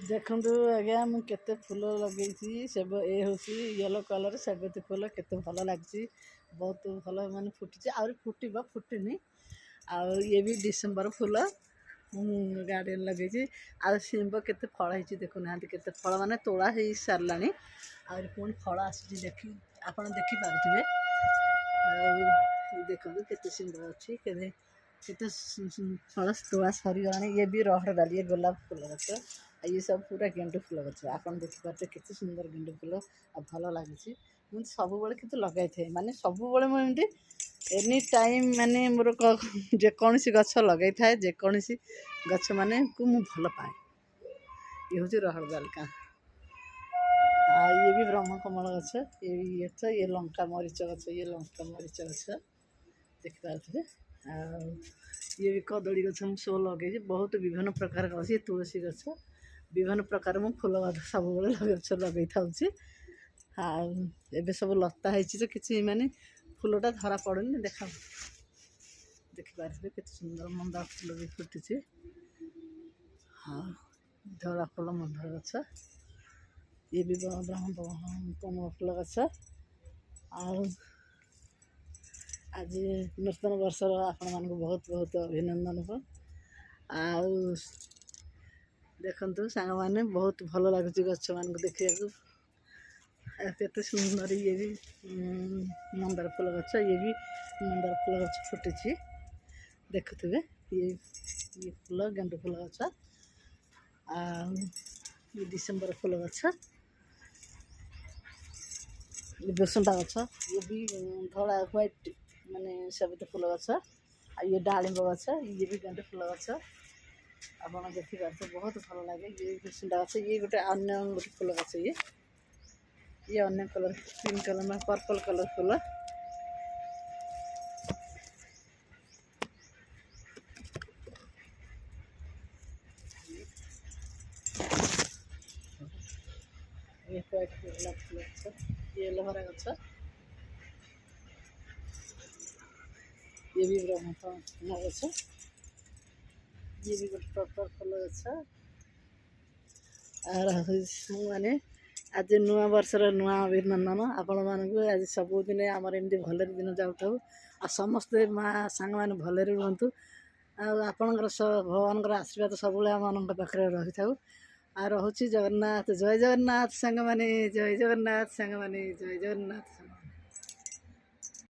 देखु आज्ञा मुझे फूल लगे सब ए हूँ येलो कलर सेबती फूल केते भल लगी बहुत भल मान फुटी आहरी फुटब फुटनी ये भी डिसेम्बर फूल गार्डन लगे आंब केते फल होती देखुना केते फल माने तोड़ा हो सारा आहरी पुणी फल आसी देखी आप देखिपे देखो केते सुंदर अच्छी केते फल तोड़ा सरीगला ये भी रहर डाली ये गोलाप फूल गच ये सब पूरा गेंडु फूल गच आप देखिपे केते सुंदर गेंडु फूल आ भल लगी मुझे सब कि लगे थे माने सब मुझे एनी टाइम माने मोर जेकोसी गछ लगे था जेकोसी गछ माने को मु भल पाए ये हूँ रहर बालिका ये भी ब्रह्म कमल गछ ये लंका मरीच गछ ये लंका मरीच गछ देखिपे ये भी कदली गछ मुझे सब लगे बहुत विभिन्न प्रकार गछ ये तुलसी गछ विभिन्न प्रकार मु फूल सब गछ लगे था सब लता है तो किसी माने फूलटा धरा पड़नी देखा देखिपे के सुंदर मंदार फूल भी फुटी हाँ धरा फूल मंदार गछ ये भी ब्रह्म कमल फूल गछ आज नूतन वर्षर आपण मानक बहुत बहुत अभिनंदन हो देखु सांग मैंने बहुत भल लगुच गछ मान देखा केते सुंदर ये भी मंदार फूल गछ ये भी मंदार फूल गछ फुटी देखुवे ये फूल गेंडु फूल गछ ये डिसेम्बर फूल गछ ये बेसंटा गछ ये भी धला व्हाइट माने सेबती फूल गछ ये डालिंब गछ ये भी गेंडु फूल गछ आप देखिपे बहुत भल लगे ये बेसंटा गछ ये गोटे अन्य फूल गछ ये अन्य कलर पिंक कलर में पर्पल कलर फूल ये व्हाइट फूल गछ ये लोहरा गछ ये भी ब्रह्म कमल गछ ये भी गोटे पर्पल फूल गछ माने आज नुआ वर्षर नुआ अभिनंदन आपण मानक आज सबुदिन आमर एमती भल दिन जाऊ आ समस्ते माँ सांग मैंने भले रुहतु आपणकर भगवान आशीर्वाद सब आम पाखे रही था आ रोचे जगन्नाथ जय जगन्नाथ सांग माने जय जगन्नाथ सांग माने जय जगन्नाथ।